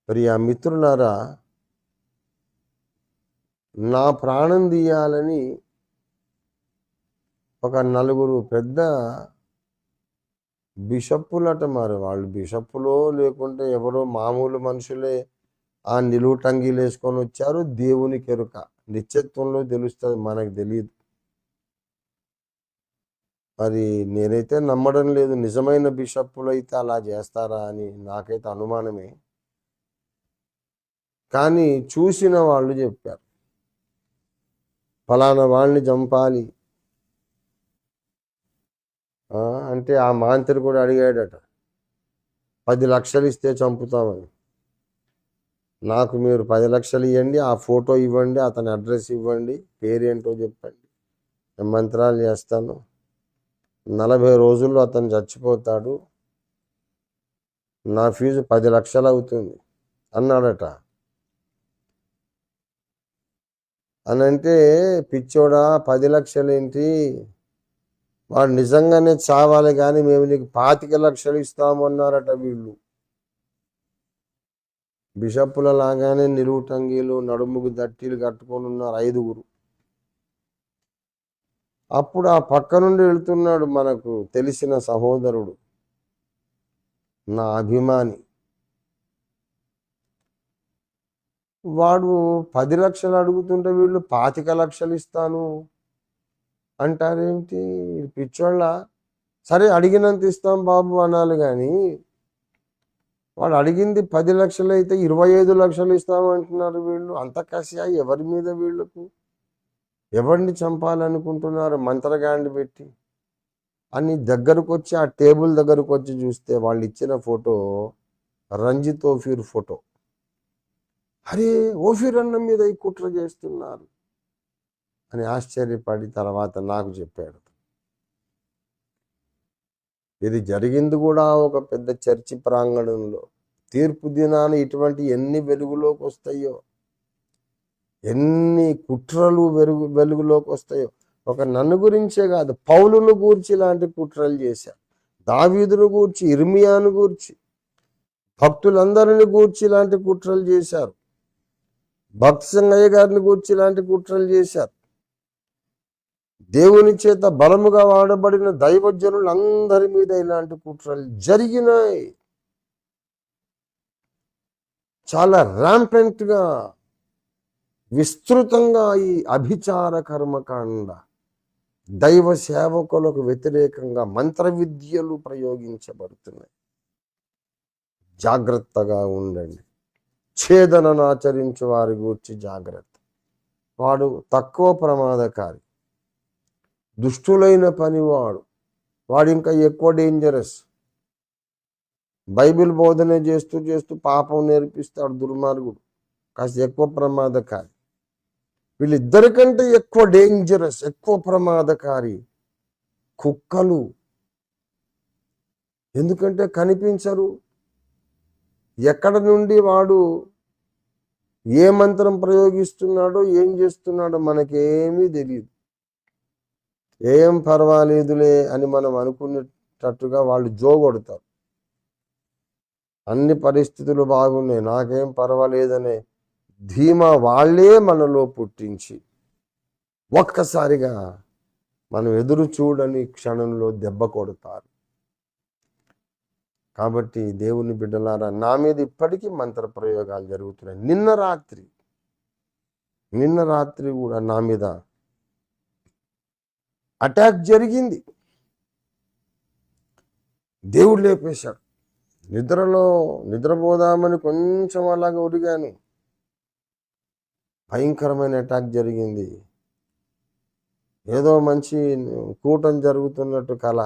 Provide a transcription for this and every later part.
ప్రియ మిత్రులారా, నా ప్రాణం తీయాలని ఒక నలుగురు పెద్ద బిషప్పులట. మరి వాళ్ళు బిషప్పులో లేకుంటే ఎవరో మామూలు మనుషులే ఆ నిలువుటంగీలు వేసుకొని వచ్చారు. దేవునికి ఎరుక, నిత్యత్వంలో తెలుస్తుంది, మనకు తెలియదు. మరి నేనైతే నమ్మడం లేదు నిజమైన బిషప్పులు అయితే అలా చేస్తారా అని. నాకైతే అనుమానమే. కానీ చూసిన వాళ్ళు చెప్పారు, ఫలానా వాళ్ళని చంపాలి అంటే ఆ మాంత్రికుడు అడిగాడట, 10 లక్షలు ఇస్తే చంపుతామని. నాకు మీరు 10 లక్షలు ఇవ్వండి, ఆ ఫోటో ఇవ్వండి, అతని అడ్రస్ ఇవ్వండి, పేరేంటో చెప్పండి, నేను మంత్రాలు చేస్తాను, 40 రోజుల్లో అతను చచ్చిపోతాడు, నా ఫీజు 10 లక్షలు అవుతుంది అన్నాడట. అని అంటే, పిచ్చోడా 10 లక్షలు ఏంటి, వాడు నిజంగానే చావాలి కానీ మేము నీకు 25 లక్షలు ఇస్తామన్నారట. వీళ్ళు బిషప్పుల లాగానే నిలువుటంగీలు, నడుముకు దట్టీలు కట్టుకొని ఉన్నారు 5గురు. అప్పుడు ఆ పక్క నుండి వెళ్తున్నాడు మనకు తెలిసిన సహోదరుడు, నా అభిమాని. వాడు 10 లక్షలు అడుగుతుంటే వీళ్ళు 25 లక్షలు ఇస్తాను అంటారేంటి పిచ్చోళ్ళ? సరే అడిగినంత ఇస్తాం బాబు అనాలి కానీ, వాడు అడిగింది 10 లక్షలు అయితే 25 లక్షలు ఇస్తామంటున్నారు వీళ్ళు. అంత కసియా ఎవరి మీద వీళ్ళకు? ఎవరిని చంపాలనుకుంటున్నారు మంత్రగాండి పెట్టి అని? దగ్గరకు వచ్చి ఆ టేబుల్ దగ్గరకు వచ్చి చూస్తే వాళ్ళు ఇచ్చిన ఫోటో రంజిత్ ఓఫీర్ ఫోటో. అరే, ఓఫీర్ అన్న మీద ఈ కుట్ర చేస్తున్నారు అని ఆశ్చర్యపడి తర్వాత నాకు చెప్పాడు. ఇది జరిగింది కూడా ఒక పెద్ద చర్చి ప్రాంగణంలో. తీర్పు దినాన ఇటువంటి ఎన్ని వెలుగులోకి వస్తాయో, ఎన్ని కుట్రలు వెలుగులోకి వస్తాయో. ఒక నన్ను గురించే కాదు, పౌలును గూర్చి ఇలాంటి కుట్రలు చేశారు, దావీదును గూర్చి, ఇర్మియాను గూర్చి, భక్తులందరిని గూర్చి ఇలాంటి కుట్రలు చేశారు, భక్తి సంగయ్య గారిని గూర్చి ఇలాంటి కుట్రలు చేశారు. దేవుని చేత బలముగా వాడబడిన దైవజనులందరి మీద ఇలాంటి కుట్రలు జరిగినాయి. చాలా ర్యాంపెంట్గా, విస్తృతంగా ఈ అభిచార కర్మకాండ, దైవ సేవకులకు వ్యతిరేకంగా మంత్ర విద్యలు ప్రయోగించబడుతున్నాయి. జాగ్రత్తగా ఉండండి. ఛేదనను ఆచరించు వారి గూర్చి జాగ్రత్త. వాడు తక్కువ ప్రమాదకారి, దుష్టులైన పనివాడు, వాడు ఇంకా ఎక్కువ డేంజరస్. బైబిల్ బోధన చేస్తూ చేస్తూ పాపం నేర్పిస్తాడు దుర్మార్గుడు, కాస్త ఎక్కువ ప్రమాదకారి. వీళ్ళిద్దరికంటే ఎక్కువ డేంజరస్, ఎక్కువ ప్రమాదకారి కుక్కలు. ఎందుకంటే కనిపించరు. ఎక్కడ నుండి వాడు ఏ మంత్రం ప్రయోగిస్తున్నాడో, ఏం చేస్తున్నాడో మనకేమీ తెలియదు. ఏం పర్వాలేదులే అని మనం అనుకునేటట్టుగా వాళ్ళు జోగొడతారు. అన్ని పరిస్థితులు బాగున్నాయి, నాకేం పర్వాలేదనే ధీమా వాళ్ళే మనలో పుట్టించి ఒక్కసారిగా మనం ఎదురు చూడని క్షణంలో దెబ్బ కొడతారు. కాబట్టి దేవుని బిడ్డలారా, నా మీద ఇప్పటికీ మంత్ర ప్రయోగాలు జరుగుతున్నాయి. నిన్న రాత్రి కూడా నా మీద అటాక్ జరిగింది. దేవుడు లేపేశాడు. నిద్రపోదామని కొంచెం అలాగా ఒరిగాను, భయంకరమైన అటాక్ జరిగింది. ఏదో మంచి కూటం జరుగుతున్నట్టు కల.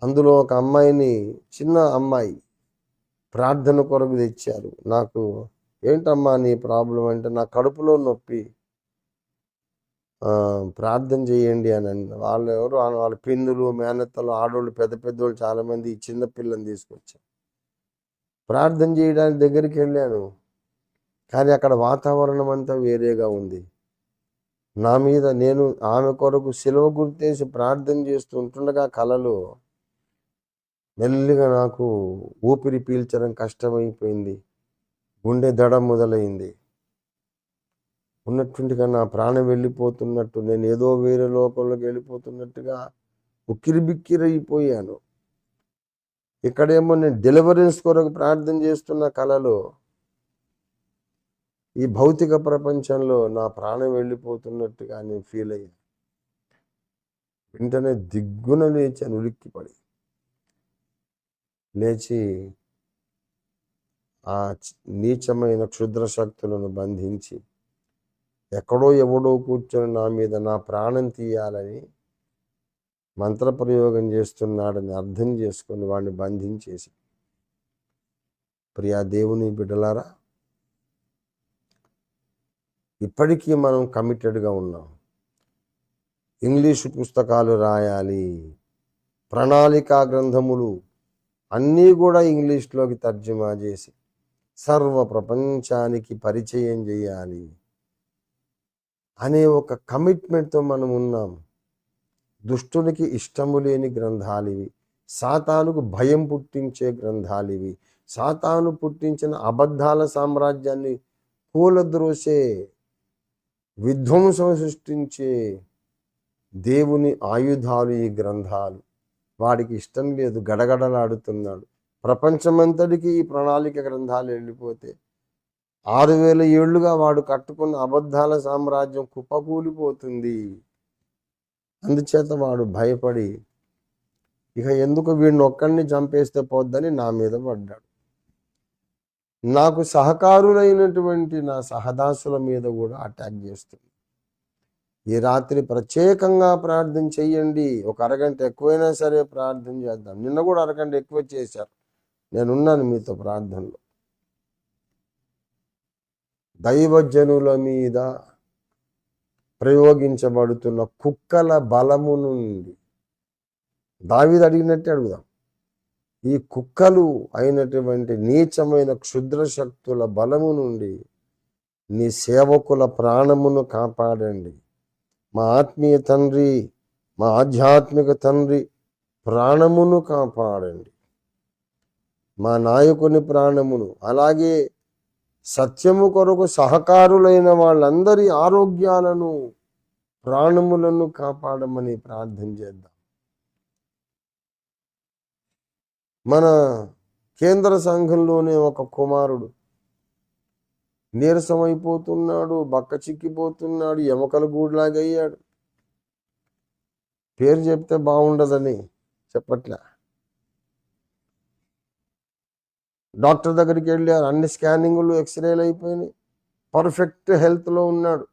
అందులో ఒక అమ్మాయిని, చిన్న అమ్మాయి, ప్రార్థన కొరకు తెచ్చారు. నాకు ఏంటమ్మా నీ ప్రాబ్లం అంటే, నా కడుపులో నొప్పి, ప్రార్థన చేయండి అని. వాళ్ళు ఎవరు, వాళ్ళ పిన్నులు, మేనత్తలు, ఆడోళ్ళు, పెద్ద పెద్దోళ్ళు చాలామంది చిన్న పిల్లని తీసుకొచ్చారు. ప్రార్థన చేయడానికి దగ్గరికి వెళ్ళాను, కానీ అక్కడ వాతావరణం అంతా వేరేగా ఉంది. నా మీద నేను ఆమె కొరకు సిలువ గుర్తేసి ప్రార్థన చేస్తూ ఉంటుండగా కలలో మెల్లిగా నాకు ఊపిరి పీల్చడం కష్టమైపోయింది. గుండె దడ మొదలైంది. ఉన్నట్టుండిగా నా ప్రాణం వెళ్ళిపోతున్నట్టు, నేను ఏదో వేరే లోకంలోకి వెళ్ళిపోతున్నట్టుగా ఉక్కిరిబిక్కిరైపోయాను. ఇక్కడేమో నేను డెలివరెన్స్ కొరకు ప్రార్థన చేస్తున్న కలలో ఈ భౌతిక ప్రపంచంలో నా ప్రాణం వెళ్ళిపోతున్నట్టుగా నేను ఫీల్ అయ్యాను. వెంటనే దిగ్గున లేచాను, ఉలిక్కిపడి లేచి ఆ నీచమైన క్షుద్ర శక్తులను బంధించి, ఎక్కడో ఎవడో కూర్చొని నా మీద నా ప్రాణం తీయాలని మంత్రప్రయోగం చేస్తున్నాడని అర్థం చేసుకొని వాడిని బంధించేసి, ప్రియా దేవుని బిడ్డలారా, ఇప్పటికీ మనం కమిటెడ్గా ఉన్నాం. ఇంగ్లీషు పుస్తకాలు రాయాలి, ప్రణాళికా గ్రంథములు అన్నీ కూడా ఇంగ్లీష్లోకి తర్జుమా చేసి సర్వ ప్రపంచానికి పరిచయం చేయాలి అనే ఒక కమిట్మెంట్తో మనం ఉన్నాం. దుష్టునికి ఇష్టము లేని గ్రంథాలు ఇవి, సాతానుకు భయం పుట్టించే గ్రంథాలు ఇవి, సాతాను పుట్టించిన అబద్ధాల సామ్రాజ్యాన్ని కూలద్రోసే, విధ్వంసం సృష్టించే దేవుని ఆయుధాలు ఈ గ్రంథాలు. వాడికి ఇష్టం లేదు, గడగడలాడుతున్నాడు. ప్రపంచమంతటికి ఈ ప్రణాళిక గ్రంథాలు వెళ్ళిపోతే 6000 ఏళ్లుగా వాడు కట్టుకున్న అబద్ధాల సామ్రాజ్యం కుప్పకూలిపోతుంది. అందుచేత వాడు భయపడి ఇక ఎందుకు వీడిని ఒక్కడిని చంపేస్తే పోద్దని నా మీద పడ్డాడు. నాకు సహకారులైనటువంటి నా సహదాసుల మీద కూడా అటాక్ చేస్తుంది. ఈ రాత్రి ప్రత్యేకంగా ప్రార్థన చెయ్యండి. ఒక అరగంట ఎక్కువైనా సరే ప్రార్థన చేద్దాం. నిన్న కూడా అరగంట ఎక్కువ చేశారు, నేనున్నాను మీతో ప్రార్థనలో. దైవజనుల మీద ప్రయోగించబడుతున్న కుక్కల బలము నుండి దావీదు అడిగినట్టే అడుగుదాం. ఈ కుక్కలు అయినటువంటి నీచమైన క్షుద్ర శక్తుల బలము నుండి నీ సేవకుల ప్రాణమును కాపాడండి. మా ఆత్మీయ తండ్రి, మా ఆధ్యాత్మిక తండ్రి, ప్రాణమును కాపాడండి. మా నాయకుని ప్రాణమును, అలాగే సత్యము కొరకు సహకారులైన వాళ్ళందరి ఆరోగ్యాలను, ప్రాణములను కాపాడమని ప్రార్థన చేద్దాం. మన కేంద్ర సంఘంలోనే ఒక కుమారుడు నీరసమైపోతున్నాడు, బక్క చిక్కిపోతున్నాడు, ఎముకల గూడులాగయ్యాడు. పేరు చెప్తే బాగుండదని చెప్పట్లే. డాక్టర్ దగ్గరికి వెళ్ళారు, అన్ని స్కానింగ్లు ఎక్స్రేలు అయిపోయినాయి, పర్ఫెక్ట్ హెల్త్లో ఉన్నాడు.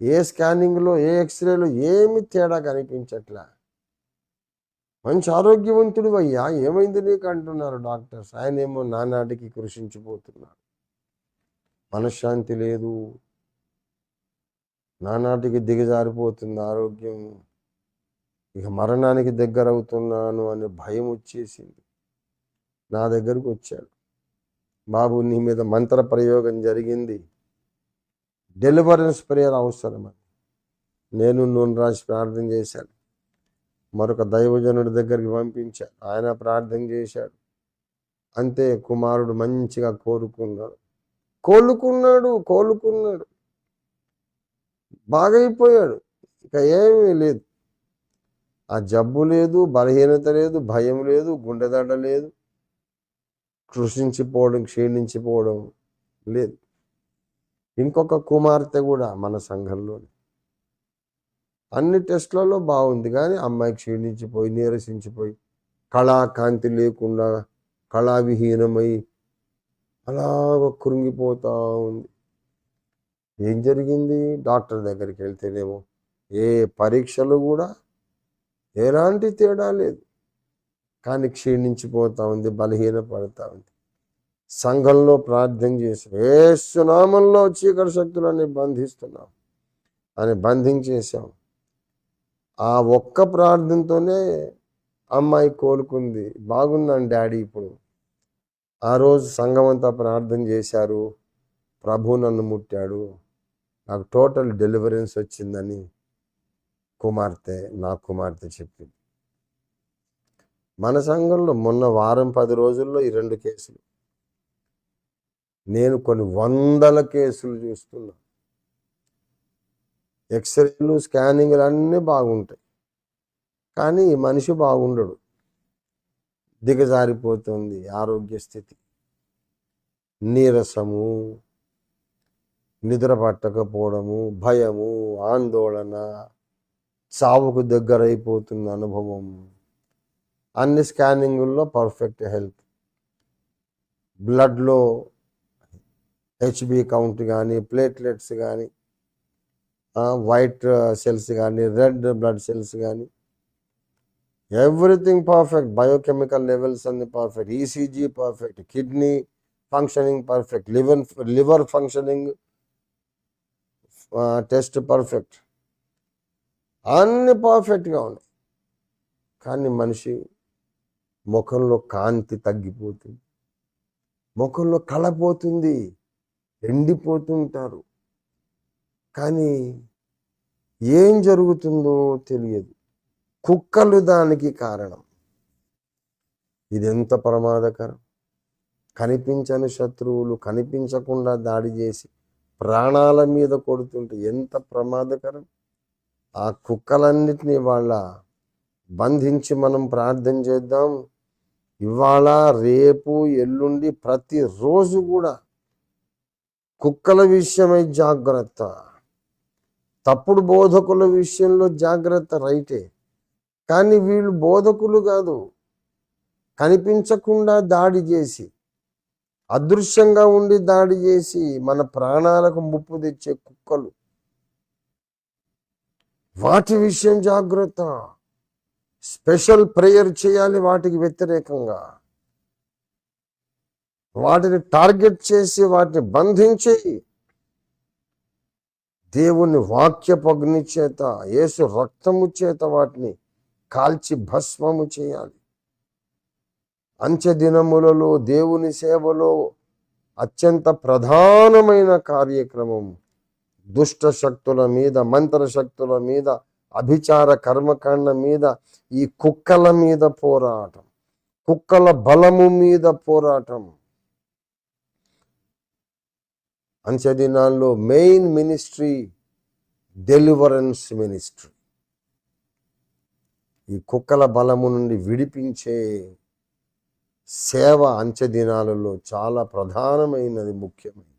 ఏ స్కానింగ్లో ఏ ఎక్స్రేలో ఏమి తేడా కనిపించట్లే. మంచి ఆరోగ్యవంతుడు అయ్యా, ఏమైంది నీకు అంటున్నారు డాక్టర్స్. ఆయన ఏమో నానాటికి కృషించిపోతున్నాడు, మనశ్శాంతి లేదు, నానాటికి దిగజారిపోతుంది ఆరోగ్యం, ఇక మరణానికి దగ్గర అవుతున్నాను అనే భయం వచ్చేసింది. నా దగ్గరకు వచ్చాడు, బాబు నీ మీద మంత్ర ప్రయోగం జరిగింది, డెలివరెన్స్ ప్రేయర్ అవసరమని నేను నూనె రాసి ప్రార్థన చేశాను. మరొక దైవజనుడి దగ్గరికి పంపించాడు, ఆయన ప్రార్థన చేశాడు. అంతే, కుమారుడు మంచిగా కోలుకున్నాడు, బాగైపోయాడు. ఇక ఏమీ లేదు, ఆ జబ్బు లేదు, బలహీనత లేదు, భయం లేదు, గుండెదడ లేదు, క్షీణించిపోవడం లేదు. ఇంకొక కుమార్తె కూడా మన సంఘంలోనే అన్ని టెస్ట్లలో బాగుంది, కానీ అమ్మాయి క్షీణించిపోయి, నీరసించిపోయి, కళాకాంతి లేకుండా కళావిహీనమై అలాగ కృంగిపోతూ ఉంది. ఏం జరిగింది? డాక్టర్ దగ్గరికి వెళ్తేనేమో ఏ పరీక్షలు కూడా ఎలాంటి తేడా లేదు, కానీ క్షీణించిపోతూ ఉంది, బలహీనపడుతూ ఉంది. సంఘంలో ప్రార్థన చేసి యేసు నామములో చీకటి శక్తులని బంధిస్తున్నాం అని బంధించేసాం. ఆ ఒక్క ప్రార్థనతోనే అమ్మాయి కోలుకుంది. బాగున్నాను డాడీ ఇప్పుడు. ఆ రోజు సంఘం అంతా ప్రార్థన చేశారు, ప్రభు నన్ను ముట్టాడు, నాకు టోటల్ డెలివరెన్స్ వచ్చిందని నా కుమార్తె చెప్పింది. మన సంఘంలో మొన్న వారం 10 రోజుల్లో ఈ 2 కేసులు. నేను కొన్ని వందల కేసులు చూస్తున్నా. ఎక్స్రేలు స్కానింగ్లు అన్నీ బాగుంటాయి, కానీ ఈ మనిషి బాగుండడు. దిగజారిపోతుంది ఆరోగ్య స్థితి, నీరసము, నిద్ర పట్టకపోవడము, భయము, ఆందోళన, చావుకు దగ్గరైపోతున్న అనుభవం. అన్ని స్కానింగుల్లో పర్ఫెక్ట్ హెల్త్. బ్లడ్లో హెచ్బి కౌంట్ కానీ, ప్లేట్లెట్స్ కానీ, వైట్ సెల్స్ కానీ, రెడ్ బ్లడ్ సెల్స్ కానీ, ఎవ్రీథింగ్ పర్ఫెక్ట్. బయోకెమికల్ లెవెల్స్ అన్ని perfect, ECG perfect, kidney functioning perfect, liver functioning test perfect, అన్ని పర్ఫెక్ట్గా ఉన్నాయి. కానీ మనిషి ముఖంలో కాంతి తగ్గిపోతుంది, ముఖంలో కళపోతుంది, ఎండిపోతుంటారు. కానీ ఏం జరుగుతుందో తెలియదు. కుక్కలు దానికి కారణం. ఇది ఎంత ప్రమాదకరం. కనిపించని శత్రువులు కనిపించకుండా దాడి చేసి ప్రాణాల మీద కొడుతుంటే ఎంత ప్రమాదకరం. ఆ కుక్కలన్నిటినీ వాళ్ళ బంధించి మనం ప్రార్థన చేద్దాం. ఇవాళ, రేపు, ఎల్లుండి, ప్రతిరోజు కూడా కుక్కల విషయమై జాగ్రత్త. తప్పుడు బోధకుల విషయంలో జాగ్రత్త రైటే, కానీ వీళ్ళు బోధకులు కాదు. కనిపించకుండా దాడి చేసి, అదృశ్యంగా ఉండి దాడి చేసి మన ప్రాణాలకు ముప్పు తెచ్చే కుక్కలు. వాటి విషయం జాగ్రత్త. స్పెషల్ ప్రేయర్ చేయాలి వాటికి వ్యతిరేకంగా. వాటిని టార్గెట్ చేసి వాటిని బంధించి దేవుని వాక్యపు అగ్ని చేత, యేసు రక్తము చేత వాటిని కాల్చి భస్మము చేయాలి. అంచె దినములలో దేవుని సేవలో అత్యంత ప్రధానమైన కార్యక్రమం దుష్ట శక్తుల మీద, మంత్ర శక్తుల మీద, అభిచార కర్మకాండ మీద, ఈ కుక్కల మీద పోరాటం, కుక్కల బలము మీద పోరాటం. అంచె దినాల్లో మెయిన్ మినిస్ట్రీ డెలివరెన్స్ మినిస్ట్రీ. ఈ కుక్కల బలము నుండి విడిపించే సేవ అంచె దినాలలో చాలా ప్రధానమైనది, ముఖ్యమైనది.